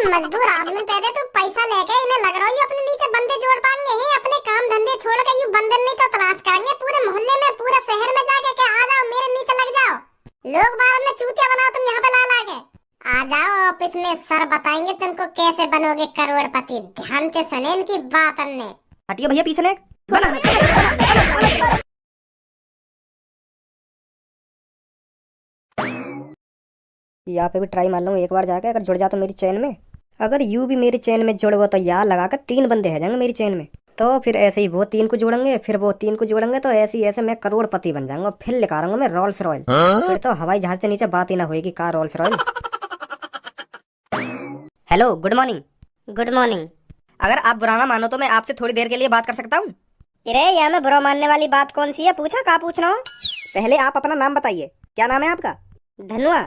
मजदूर आदमी पैदे तो पैसा लेके इन्हें लग रहा है अपने नीचे बंदे जोड़ पाएंगे हैं। अपने काम धंधे छोड़ के यू बंदर नहीं तो तलाश करेंगे पूरे मोहल्ले में पूरे शहर में जाके के आ जाओ मेरे नीचे लग जाओ। लोग बाहर में चूतिया बनाओ तुम यहाँ पे ला ला के आ जाओ ऑफिस में सर बताएंगे तुमको कैसे बनोगे करोड़पति। ध्यान से सुने इनकी बात। अन्य हटिए भैया पीछे ले। यहाँ पे भी ट्राई मार लूँ एक बार जाके, अगर जुड़ जा तो मेरी चैन में। अगर यू भी मेरी चैन में जुड़ गो तो यार लगाकर 3 बंदे है जाएंगे मेरी चैन में। तो फिर ऐसे ही वो 3 को जोड़ेंगे, फिर वो 3 को जोड़ेंगे, तो ऐसे ही ऐसे मैं करोड़पति बन जाऊंगा। फिर लेकर आऊंगा मैं रोल्स रॉयल। फिर तो हवाई जहाज के नीचे बात ही ना होगी car Rolls Royce. Hello good morning. Good morning. अगर आप बुरा ना मानो तो मैं आपसे थोड़ी देर के लिए बात कर सकता हूँ? अरे यहाँ में बुरा मानने वाली बात कौन सी है? पूछा क्या पूछना हो? पहले आप अपना नाम बताइए, क्या नाम है आपका? धनुआ।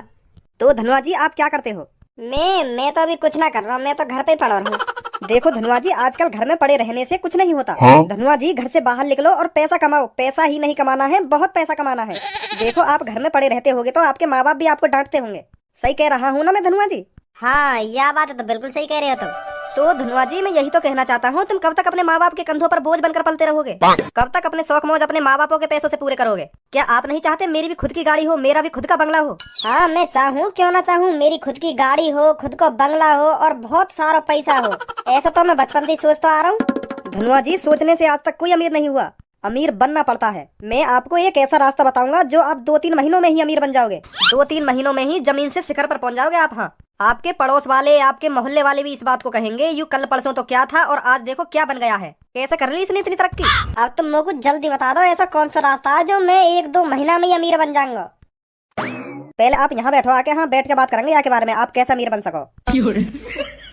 तो धनुआ जी आप क्या करते हो? मैं तो अभी कुछ ना कर रहा हूँ, मैं तो घर पे पड़ा रहा हूँ। देखो धनुआ जी आजकल घर में पड़े रहने से कुछ नहीं होता। धनुआ जी घर से बाहर निकलो और पैसा कमाओ। पैसा ही नहीं कमाना है, बहुत पैसा कमाना है। देखो आप घर में पड़े रहते होगे तो आपके माँ बाप भी आपको डांटते होंगे। सही कह रहा हूँ ना मैं धनुआ जी? हाँ यह बात तो बिल्कुल सही कह रहे हो तुम। तो धनुआ जी मैं यही तो कहना चाहता हूँ, तुम कब तक अपने माँ बाप के कंधों पर बोझ बनकर पलते रहोगे? कब तक अपने शौक मौज अपने माँ बापों के पैसों से पूरे करोगे? क्या आप नहीं चाहते मेरी भी खुद की गाड़ी हो, मेरा भी खुद का बंगला हो? हाँ मैं चाहूँ, क्यों ना चाहूँ। मेरी खुद की गाड़ी हो, खुद को बंगला हो और बहुत सारा पैसा हो। ऐसा तो मैं बचपन से सोचता आ रहा हूँ। धनुआ जी सोचने से आज तक कोई अमीर नहीं हुआ, अमीर बनना पड़ता है। मैं आपको एक ऐसा रास्ता बताऊंगा जो आप 2-3 महीनों में ही अमीर बन जाओगे। 2-3 महीनों में ही जमीन से शिखर पर पहुंच जाओगे आप। हाँ आपके पड़ोस वाले, आपके मोहल्ले वाले भी इस बात को कहेंगे, यू कल परसों तो क्या था और आज देखो क्या बन गया है। कैसे कर ली इसने इतनी तरक्की? अब तुम मेरे को जल्दी बता दो ऐसा कौन सा रास्ता है जो मैं 1-2 महीना में ही अमीर बन जाऊंगा। पहले आप यहाँ बैठो आके, हाँ बैठ के बात करेंगे यहाँ के बारे में, आप कैसे अमीर बन सको।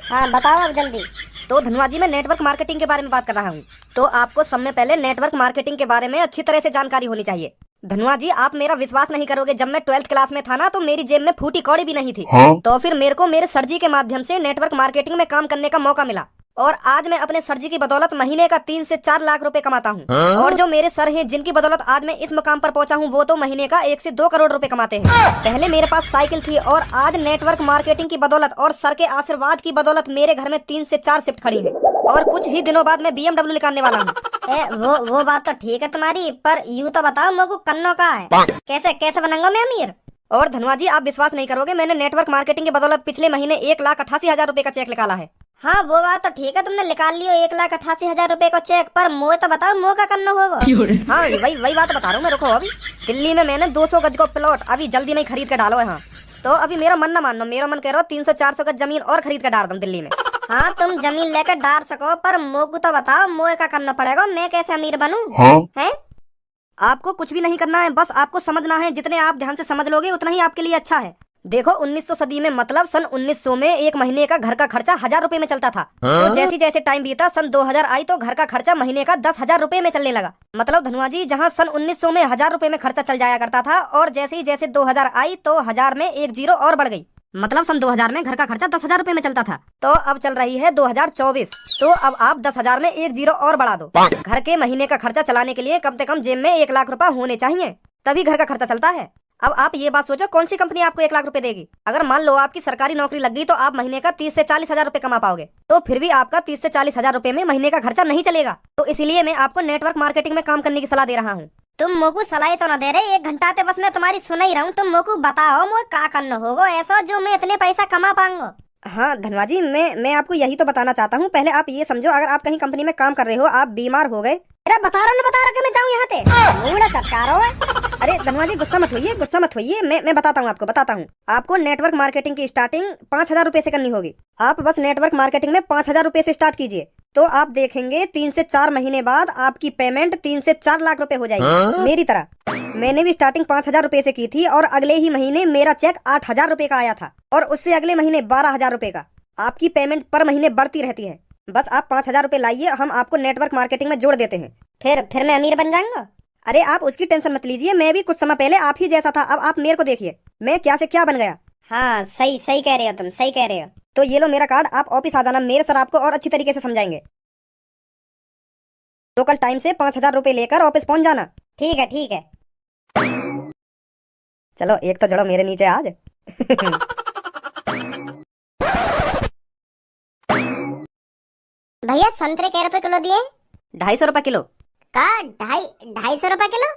हाँ बताओ अब जल्दी। तो धनुआ जी मैं नेटवर्क मार्केटिंग के बारे में बात कर रहा हूँ। तो आपको सब में पहले नेटवर्क मार्केटिंग के बारे में अच्छी तरह से जानकारी होनी चाहिए। धनुआ जी आप मेरा विश्वास नहीं करोगे, जब मैं 12th क्लास में था ना तो मेरी जेब में फूटी कौड़ी भी नहीं थी। तो फिर मेरे को मेरे सर जी के माध्यम से नेटवर्क मार्केटिंग में काम करने का मौका मिला और आज मैं अपने सर जी की बदौलत महीने का 3 से 4 लाख रुपए कमाता हूँ। और जो मेरे सर हैं जिनकी बदौलत आज मैं इस मुकाम पर पहुंचा हूँ वो तो महीने का 1 से 2 करोड़ रुपए कमाते हैं। पहले मेरे पास साइकिल थी और आज नेटवर्क मार्केटिंग की बदौलत और सर के आशीर्वाद की बदौलत मेरे घर में 3 से 4 शिफ्ट खड़ी है और कुछ ही दिनों बाद मैं BMW निकालने वाला हूँ। वो बात तो ठीक है तुम्हारी, पर यूँ तो बताओ मेरे को करना क्या है? कैसे बनूंगा मैं अमीर? और धनुआ जी आप विश्वास नहीं करोगे, मैंने नेटवर्क मार्केटिंग की बदौलत पिछले महीने 1,88,000 रुपए का चेक निकाला है। हाँ वो बात तो ठीक है, तुमने निकाल लियो 1,88,000 रुपए का चेक, पर मोए तो बताओ मोए का करना होगा। हाँ वही बात बता रहा हूँ मैं। रुको अभी दिल्ली में मैंने 200 गज का प्लॉट अभी जल्दी में खरीद कर डालो है। हाँ तो अभी मेरा मन न मानो, मेरा मन कह रहा हो 300-400 गज जमीन और खरीद कर डाल दूं दिल्ली में। हाँ तुम जमीन लेकर डाल सको, पर मोको तो बताओ मोए का करना पड़ेगा, मैं कैसे अमीर बनूं? हैं? आपको कुछ भी नहीं करना है, बस आपको समझना है। जितने आप ध्यान से समझ लोगे उतना ही आपके लिए अच्छा है। देखो 1900 सदी में मतलब सन 1900 में एक महीने का घर का खर्चा 1000 रुपए में चलता था। तो जैसे जैसे टाइम बीता सन 2000 आई तो घर का खर्चा महीने का 10,000 रुपए में चलने लगा। मतलब धनुआ जी जहाँ सन 1900 में 1000 रुपए में खर्चा चल जाया करता था और जैसे ही जैसे 2000 आई तो 1000 में 1 जीरो और बढ़ गई। मतलब सन 2000 में घर का खर्चा 10,000 रुपए में चलता था। तो अब चल रही है 2024, तो अब आप 10,000 में 1 जीरो और बढ़ा दो। घर के महीने का खर्चा चलाने के लिए कम से कम जेब में 1 लाख रुपए होने चाहिए, तभी घर का खर्चा चलता है। अब आप ये बात सोचो कौन सी कंपनी आपको 1 लाख रुपए देगी? अगर मान लो आपकी सरकारी नौकरी लग गई तो आप महीने का 30 से 40 हजार रुपए कमा पाओगे। तो फिर भी आपका 30 से 40 हजार रुपए में महीने का खर्चा नहीं चलेगा। तो इसीलिए मैं आपको नेटवर्क मार्केटिंग में काम करने की सलाह दे रहा हूँ। तुम मोको सलाह तो ना दे रहे, 1 घंटा ते बस मैं तुम्हारी सुन ही रहा हूँ। तुम मोको बताओ मोए क्या करना होगा ऐसा जो मैं इतने पैसा कमा पाऊंगा। हाँ धनवा जी मैं आपको यही तो बताना चाहता हूँ। पहले आप ये समझो, अगर आप कहीं कंपनी में काम कर रहे हो, आप बीमार हो गए। अरे बता रहा कि मैं जाऊँ यहाँ पे मुंह चटका रहा है। अरे धनवा जी गुस्सा मत होइए, मैं बताता हूँ आपको नेटवर्क मार्केटिंग की स्टार्टिंग 5,000 रुपए से करनी होगी। आप बस नेटवर्क मार्केटिंग में 5,000 रुपए से स्टार्ट कीजिए, तो आप देखेंगे 3 से 4 महीने बाद आपकी पेमेंट 3 से 4 लाख रुपए हो जाएगी। मेरी तरह मैंने भी स्टार्टिंग 5,000 रुपए से की थी और अगले ही महीने मेरा चेक 8,000 रुपए का आया था और उससे अगले महीने 12,000 रुपए का। आपकी पेमेंट पर महीने बढ़ती रहती है। बस आप 5,000 रुपए लाइए, हम आपको नेटवर्क मार्केटिंग में जोड़ देते हैं। फिर मैं अमीर बन जाऊंगा। अरे आप उसकी टेंशन मत लीजिए, मैं भी कुछ समय पहले आप ही जैसा था। अब आप मेरे को देखिए, मैं क्या से क्या बन गया। हाँ सही कह रहे हो तुम, सही कह रहे हो। तो ये लो मेरा कार्ड, आप ऑफिस आ जाना, मेरे सर आपको और अच्छी तरीके से समझाएंगे। तो कल टाइम से 5,000 रुपए लेकर ऑफिस पहुंच जाना। ठीक है। चलो एक तो जड़ो मेरे नीचे आज। भैया संतरे कै रुपए किलो दिए? 250 रुपए किलो। का 250 रुपए किलो?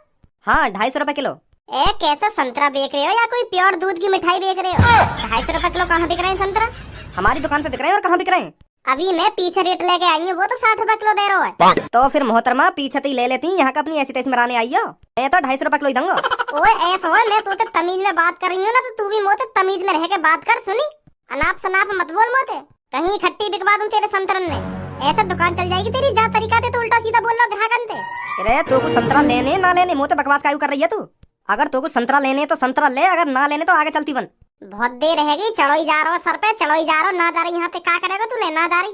हाँ 250 रुपए किलो। ए कैसा संतरा बेच रहे हो या कोई प्योर दूध की मिठाई बेच रहे हो? 250 रुपए किलो कहाँ बिक रहे हैं संतरा? हमारी दुकान पे बिक रहे हैं और कहाँ बिक रहे हैं? अभी मैं पीछे रेट लेके आई हूँ, वो तो 60 रुपए किलो दे रहा है। तो फिर मोहतरमा पीछे ही ले लेती, यहाँ का अपनी ऐसी तैसी मराने आई हो। मैं तो 250 रुपए किलो ही दूंगा। ओए ऐसा हो, मैं तो तमीज में बात कर रही हूँ ना, तो तू भी मोते तमीज में रह के बात कर। सुनी, अनाप शनाप मत बोल मोते, कहीं खट्टी बिकवा दूं तेरे संतरन में। ऐसा दुकान चल जाएगी तेरी, जा तरीका थे तो उल्टा सीधा बोल रहा ग्राहकन थे। अरे तू कुछ संतरा लेने ना लेने मोते बकवास कायू कर रही है तू? अगर तू कुछ संतरा लेने तो संतरा ले, अगर ना लेने तो आगे चलती बन। बहुत देर रहेगी, चढ़ो ही जा रहा हो सर पे, चढ़ो ही जा रहा हो, ना जा रही यहाँ पे क्या करेगा तू? ले ना जा रही,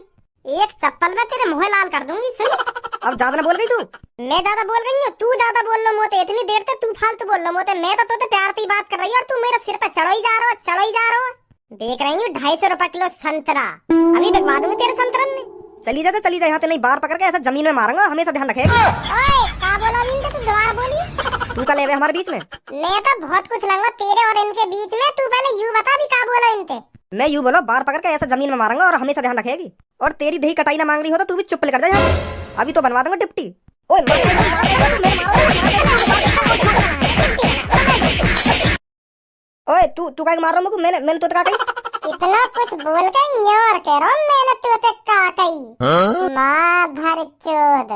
एक चप्पल में तेरे मुंह लाल कर दूंगी। सुन, अब ज्यादा ना बोल गई तू। मैं ज्यादा बोल गई हूँ? तू ज्यादा बोल लो मोते, इतनी देर तक तू फालतू बोल लो मोते। मैं तो तोते प्यार से बात कर रही हूँ और तू मेरे सिर पे चढ़ो ही जा रहा हो, चढ़ो ही जा रहा हो। देख रही हूँ 250 रुपए किलो संतरा, अभी बिकवा दूंगी तेरे संतरन में। चली जा तो चली जा, यहाँ पे नहीं बार पकड़ के ऐसा जमीन में मारूंगा, हमेशा ध्यान रखेगा। ओए का बोला इनके, तू दोबारा बोली। तू का ले हमारे बीच में? मैं तो बहुत कुछ लूंगा तेरे और इनके बीच में, तू पहले यूं बता भी का बोला इनके। मैं यूं बोलो, बार पकड़ के ऐसा जमीन में मारूंगा और हमेशा ध्यान रखेगी। और तेरी दही कटाई ना मांग रही हो तो तू भी चुप कर जा यहाँ पे। अभी तो बनवा दूंगा डिप्टी। ओए ओए तू का मार रहा हूँ? मैंने तो का कही? इतना कुछ बोल के न्योर कह रहा हूँ, मैंने तो का कही माधर चोद।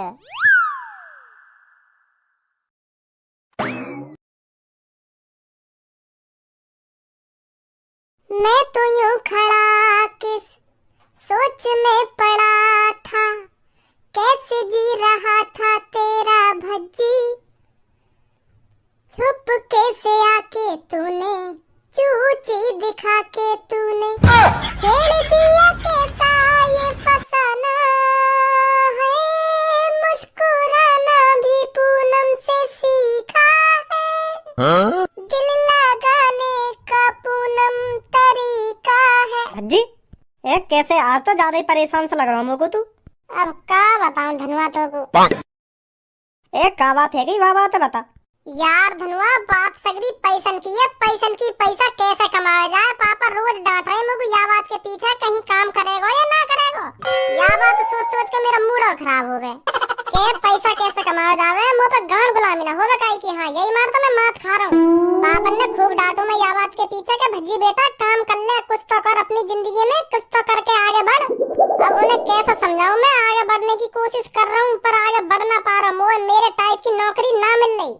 मैं तो यूं खड़ा किस सोच में पड़ा था, कैसे जी रहा था तेरा भज्जी, छुप कैसे आके तूने चूची दिखा के तूने छेड़ दिया, कैसा ये फसाना है, मुस्कुराना भी पूनम से सीखा है, दिल लगाने का पूनम तरीका है। भज्जी ए कैसे, आज तो ज्यादा ही परेशान सा लग रहा हूँ मुझको तू। अब का बताऊं धनुआ तो को? एक का बात है कि वाह बात है, बता। यार धनुआ, बात सगरी पैसन की है, पैसन की। पैसा कैसे कमाया जाए, पापा रोज डांट रहे मुझे या बात के पीछे, कहीं काम करेगा या ना करेगा। या बात सोच सोच के मेरा मूड और खराब हो गए के पैसा कैसे कमाया जावे, मुँह पे गान गुलामी ना होगा काई की। हाँ यही मार तो मैं मात खा रहा हूँ। पापन ने खूब डांटो मैं या बात के पीछे के भज्जी बेटा काम कर ले, कुछ तो कर अपनी जिंदगी में, कुछ तो करके आगे बढ़। अब उन्हें कैसे समझाऊं, मैं आगे बढ़ने की कोशिश कर रहा हूँ पर आगे बढ़ ना पा रहा हूँ, मेरे टाइप की नौकरी ना मिल रही।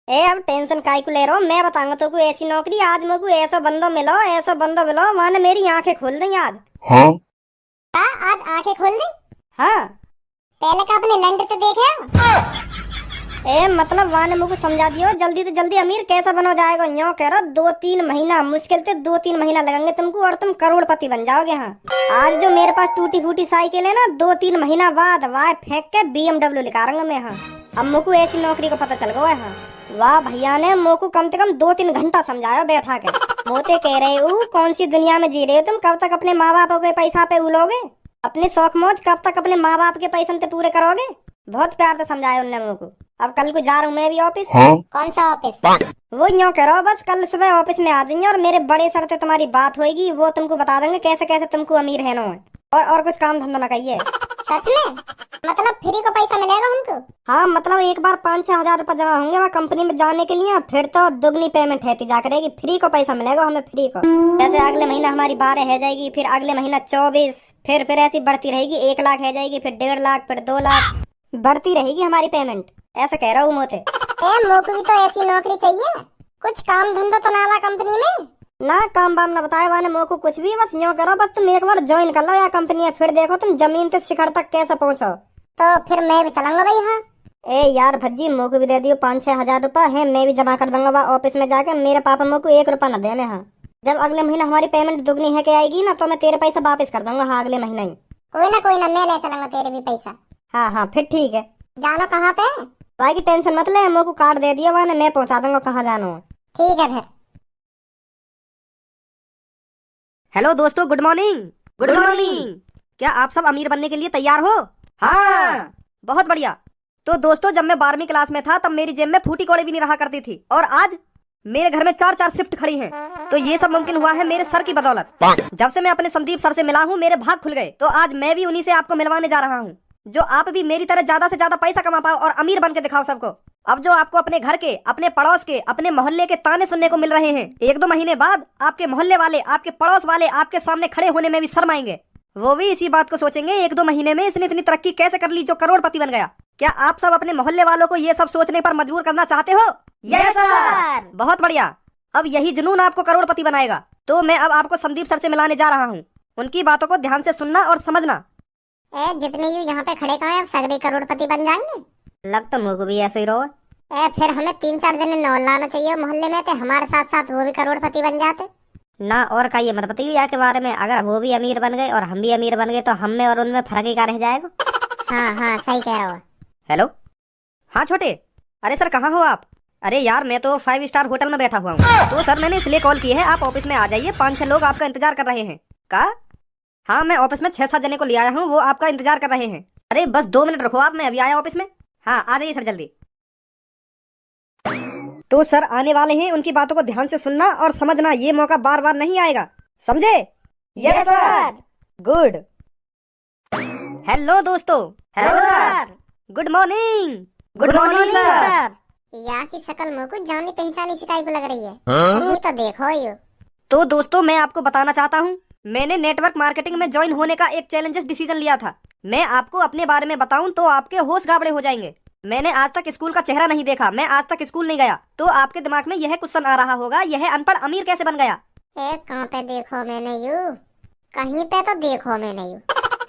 ए अब टेंशन काहे को ले रहा हो, मैं बताऊंगा तो कोई ऐसी नौकरी। आज मुझको ऐसा बंदो मिलो, ऐसा बंदो मिलो, माने मेरी आंखें खोल दी आज। हाँ? आज आंखें खोल दी? हाँ। पहले का अपने लंड से देखे? ए मतलब वाने मुझको समझा दियो, जल्दी से जल्दी अमीर कैसा बनो जाएगा। यूँ कह रहा 2-3 महीना, मुश्किल से 2-3 महीना लगेंगे तुमको और तुम करोड़पति बन जाओगे। हाँ आज जो मेरे पास टूटी फूटी साइकिल है ना, 2-3 महीना बाद वाह फेंक के BMW निकालूंगा मैं। हाँ अब मुझको ऐसी नौकरी को पता चल गया है। हाँ वाह भैया ने मुझको कम से कम 2-3 घंटा समझाया बैठा के। मोते कह रहे हो कौन सी दुनिया में जी रहे हो तुम, कब तक अपने माँ बाप के पैसा पे उलोगे, अपने शौक मौज कब तक अपने माँ बाप के पैसे पे पूरे करोगे। बहुत प्यार से समझाया उनने मुझको। अब कल को जा रहा हूँ मैं भी ऑफिस। हाँ? कौन सा ऑफिस? वो यूँ कह रहा हो बस कल सुबह ऑफिस में आ जाइए और मेरे बड़े सर से तुम्हारी बात होगी, वो तुमको बता देंगे कैसे कैसे तुमको अमीर रहना है। और कुछ काम धंधा ना कहिए। सच में? मतलब फ्री को पैसा मिलेगा हमको? हाँ मतलब एक बार 5-6 हजार रुपए जमा होंगे वहाँ कंपनी में जाने के लिए, फिर तो दुगनी पेमेंट है जा करेगी। फ्री को पैसा मिलेगा हमें, फ्री को। जैसे अगले महीना हमारी 12 है जाएगी, फिर अगले महीना 24, फिर ऐसी बढ़ती रहेगी। 1 लाख है जाएगी, फिर 1.5 लाख, फिर 2 लाख, बढ़ती रहेगी हमारी पेमेंट। ऐसा कह रहा हूँ मोते। मोको भी तो ऐसी नौकरी चाहिए, कुछ काम धंधा तो ना कंपनी में। ना काम बाम ना बताए वाने मोको कुछ भी, बस यूँ करो बस तुम एक बार ज्वाइन कर लो या कंपनी है, फिर देखो तुम जमीन से शिखर तक कैसे पहुँचो। तो फिर मैं भी चलूंगा भाई। हाँ ए यार भज्जी मोको भी दे दियो 5-6 हजार रुपए है, मैं भी जमा कर दूंगा वहाँ ऑफिस में जाकर। मेरे पापा मोको 1 रुपया न देने। हाँ जब अगले महीना हमारी पेमेंट दुगनी है के आएगी ना, तो मैं तेरे पैसा वापस कर दूंगा। हाँ अगले महीना ही। कोई ना मैं ले चलूंगा तेरे भी पैसा। हाँ फिर ठीक है। जाना कहाँ पे? भाई की टेंशन मत ले, मोको कार्ड दे दिया वहाँ, मैं पहुँचा दूंगा कहाँ जाना है। ठीक है फिर। हेलो दोस्तों, गुड मॉर्निंग। Good morning. क्या आप सब अमीर बनने के लिए तैयार हो? हाँ बहुत बढ़िया। तो दोस्तों जब मैं 12वीं क्लास में था तब मेरी जेब में फूटी कौड़ी भी नहीं रहा करती थी, और आज मेरे घर में 4-4 शिफ्ट खड़ी हैं। तो ये सब मुमकिन हुआ है मेरे सर की बदौलत। जब से मैं अपने संदीप सर से मिला हूँ मेरे भाग खुल गए। तो आज मैं भी उन्हीं से आपको मिलवाने जा रहा हूँ, जो आप भी मेरी तरह ज्यादा से ज्यादा पैसा कमा पाओ और अमीर बन के दिखाओ सबको। अब जो आपको अपने घर के, अपने पड़ोस के, अपने मोहल्ले के ताने सुनने को मिल रहे हैं, 1-2 महीने बाद आपके मोहल्ले वाले, आपके पड़ोस वाले आपके सामने खड़े होने में भी शर्माएंगे। वो भी इसी बात को सोचेंगे 1-2 महीने में इसने इतनी तरक्की कैसे कर ली जो करोड़पति बन गया। क्या आप सब अपने मोहल्ले वालों को ये सब सोचने पर मजबूर करना चाहते हो? Yes sir. बहुत बढ़िया। अब यही जुनून आपको करोड़पति बनाएगा। तो मैं अब आपको संदीप सर से मिलाने जा रहा हूँ। उनकी बातों को ध्यान से सुनना और समझना। जितने यू यहाँ पे खड़े कहाँ हैं, सगरे करोड़पति बन जाएंगे। लगता मुझको भी ऐसा ही रहो। फिर हमें 3-4 जने और लाना चाहिए मोहल्ले में, तो हमारे साथ साथ वो भी करोड़पति बन जाते ना। और का ये मत बताइए के बारे में, अगर वो भी अमीर बन गए और हम भी अमीर बन गए तो हम में और उनमें फर्क ही क्या रह जाएगा। हाँ सही कह रहे हो। हेलो, हाँ छोटे। अरे सर कहाँ हो आप? अरे यार मैं तो 5 स्टार होटल में बैठा हुआ हूँ। तो सर मैंने इसलिए कॉल की है, आप ऑफिस में आ जाइए। 5-6 लोग आपका इंतजार कर रहे हैं। का? हाँ मैं ऑफिस में 6-7 जने को ले आया हूँ, वो आपका इंतजार कर रहे हैं। अरे बस 2 मिनट रखो आप, मैं अभी आया ऑफिस में। हाँ आ जाइए सर जल्दी। तो सर आने वाले हैं, उनकी बातों को ध्यान से सुनना और समझना। ये मौका बार बार नहीं आएगा, समझे? Yes sir. गुड। हेलो दोस्तों। Hello sir. Good morning. Good morning sir. यहाँ की शक्ल मुझको जानी पहचानी शिकायत को लग रही है। ये तो देखो यू। तो दोस्तों मैं आपको बताना चाहता हूँ, मैंने नेटवर्क मार्केटिंग में ज्वाइन होने का एक चैलेंजेस डिसीजन लिया था। मैं आपको अपने बारे में बताऊं तो आपके होश गाबड़े हो जाएंगे। मैंने आज तक स्कूल का चेहरा नहीं देखा, मैं आज तक स्कूल नहीं गया। तो आपके दिमाग में यह क्वेश्चन आ रहा होगा, यह अनपढ़ अमीर कैसे बन गया? कहाँ पे देखो मैंने यू, कहीं पे तो देखो मैंने यू।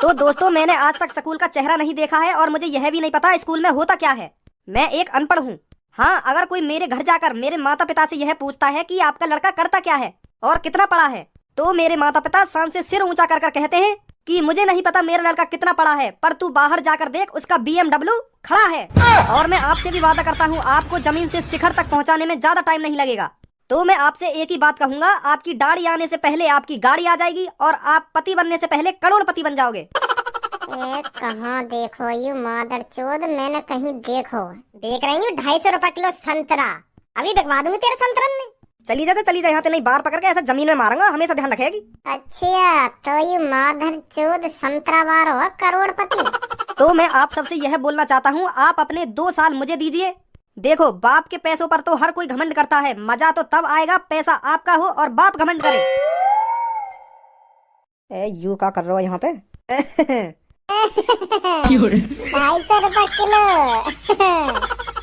तो दोस्तों मैंने आज तक स्कूल का चेहरा नहीं देखा है और मुझे यह भी नहीं पता स्कूल में होता क्या है। मैं एक अनपढ़ हूँ। हाँ अगर कोई मेरे घर जाकर मेरे माता पिता से यह पूछता है कि आपका लड़का करता क्या है और कितना पढ़ा है, तो मेरे माता पिता शान से सिर ऊंचा कर कहते हैं कि मुझे नहीं पता मेरा लड़का कितना पढ़ा है, पर तू बाहर जाकर देख उसका BMW खड़ा है। और मैं आपसे भी वादा करता हूँ आपको जमीन से शिखर तक पहुँचाने में ज्यादा टाइम नहीं लगेगा। तो मैं आपसे एक ही बात कहूंगा, आपकी दाढ़ी आने से पहले आपकी गाड़ी आ जाएगी और आप पति बनने से पहले करोड़पति बन जाओगे। कहाँ देखो यू मादर चोद, मैंने कहीं देख रही हूँ 250 रुपए किलो संतरा। अभी बिकवा दूंगी तेरे संतरन में। चली जा यहाँ से, नहीं बाहर पकड़ के ऐसा जमीन में मारूंगा, हमेशा ध्यान रखेगी। अच्छा तो यू मादर चोद संतरा बार हो करोड़पति। तो मैं आप सबसे यह बोलना चाहता हूँ, आप अपने 2 साल मुझे दीजिए। देखो बाप के पैसों पर तो हर कोई घमंड करता है, मजा तो तब आएगा पैसा आपका हो और बाप घमंड करे। यू क्या कर रहे हो यहाँ पे? 250 रुपए किलो।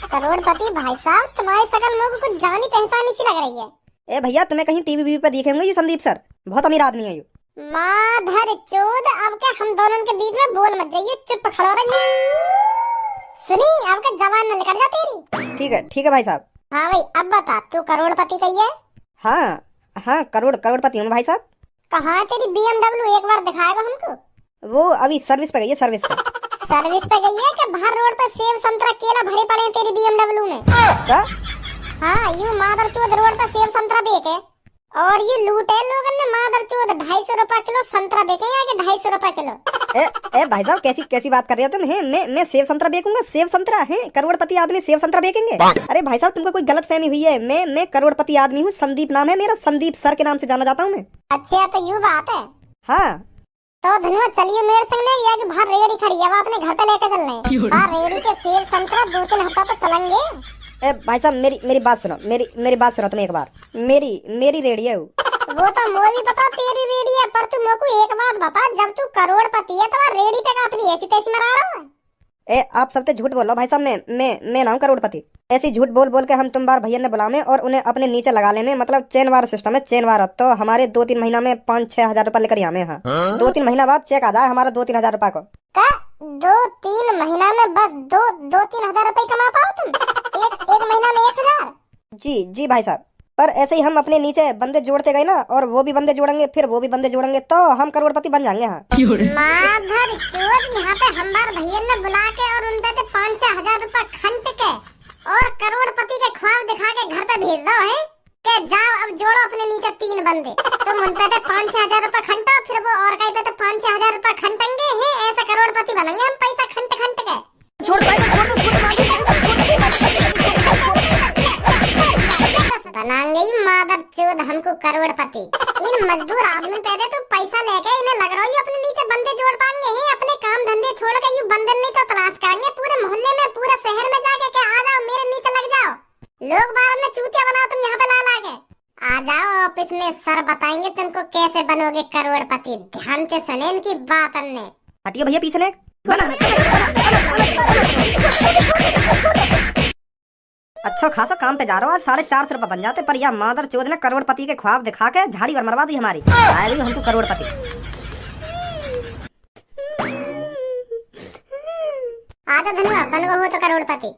करोड़पति भाई साहब, तुम्हारी शकल मुझे कुछ जानी पहचानी सी लग रही है। भैया तुम्हें कहीं टीवी पे देखे होंगे, ये संदीप सर बहुत अमीर आदमी है। माधर चोद, अब क्या हम दोनों के बीच में बोल मत जाइए, चुप खड़ो रहिए। सुनी आपका जवान न निकल जा तेरी। ठीक है भाई साहब। हाँ भाई अब बता, तू करोड़पति कही है? हाँ करोड़पति हूँ भाई साहब। कहाँ है तेरी BMW, एक बार दिखाएगा हमको? वो अभी सर्विस पे गई है, सर्विस पे गई है क्या? बाहर रोड पे सेब संतरा केला भरे पड़े हैं तेरी BMW में। क्या? हाँ यू मादर चोद रोड पे सेब संतरा बेचे और ये लूटे लोगों ने मादर चोद 250 रुपए किलो संतरा बेचे यहाँ के 250 रुपए किलो। भाई साहब कैसी बात कर रहे हो तुम? मैं सेब संतरा बेचूंगा? सेब संतरा है? करोड़पति आदमी सेब संतरा बेचेंगे? अरे भाई साहब तुमको कोई गलत फहमी हुई है। मैं करोड़पति आदमी हूँ, संदीप नाम है मेरा, संदीप सर के नाम से जाना जाता हूँ मैं। अच्छा तो यू बात है। हाँ तो धनुआ चलिए मेरे संग में, या कि बाहर रेड़ी खड़ी है, अब अपने घर पे लेके चल रहे हैं। बाहर रेड़ी के सेब संतरा 2-3 हफ्ता तो चलेंगे। भाई साहब मेरी बात सुनो, मेरी बात सुनो तुम एक बार। मेरी रेड़ी है वो तो मुझे भी पता तेरी रेडी है, पर तू मेरे को एक बात बता, जब तू करोड़पति है तो रेडी पे अपनी ऐसी तैसी मरा रहा है। आप सब तो झूठ बोल रहे हो भाई साहब। मैं ना हूं करोड़पति। ऐसी झूठ बोल के हम तुम बार भैया ने बुलाने और उन्हें अपने नीचे लगा लेने, मतलब चेन वार सिस्टम है, चेन वार। तो हमारे 2-3 महीना में 5-6 हजार रुपए लेकर आने हैं। 2-3 महीना बाद चेक आ जाए हमारा 2-3 हजार रुपए को। 2-3 महीना में बस 2-3 हजार रुपए कमा पाओ तुम? एक महीना में 1,000? जी भाई साहब। पर ऐसे ही हम अपने नीचे बंदे जोड़ते गए ना, और वो भी बंदे जोड़ेंगे, फिर वो भी बंदे जोड़ेंगे, तो हम करोड़पति बन जाएंगे। माधर चोद, यहाँ पे हमारे भैया ने बुला के और उन पे 5-6 हजार रुपए खंड के और करोड़पति के ख्वाब दिखा के घर पे भेज दो है कि जाओ अब जोड़ो अपने नीचे 3 बंदे। तुम उन पे 5-6 हजार रुपए खंटो, फिर वो और कहीं पे 5-6 हजार रुपए खंटेंगे हैं, ऐसा करोड़पति बनेंगे हम पैसा खंट के। बना चोद हमको करोड़पति। इन मजदूर आदमी पैदे तो पैसा लेके इन्हें लग रहा है अपने नीचे बंदे जोड़ पाएंगे हैं। अपने काम धंधे छोड़ के यू बंदर नहीं तो तलाश करेंगे पूरे मोहल्ले में पूरे शहर में जाके के आ जाओ मेरे नीचे लग जाओ। लोग बाहर में चूतिया बनाओ तुम यहाँ पे ला लाके आ जाओ ऑफिस में, सर बताएंगे तुमको कैसे बनोगे करोड़पति। ध्यान से सुने इनकी बात। अन्य हटियो भैया पीछे ने। अच्छा खासा काम पे जा रहा हूँ, आज 450 रुपए बन जाते, पर यह मादर चौध ने करोड़पति के ख्वाब दिखा के झाड़ी और मरवा दी हमारी। आएगी हमको करोड़पति। आजा धनुआ बनवा हो तो करोड़पति।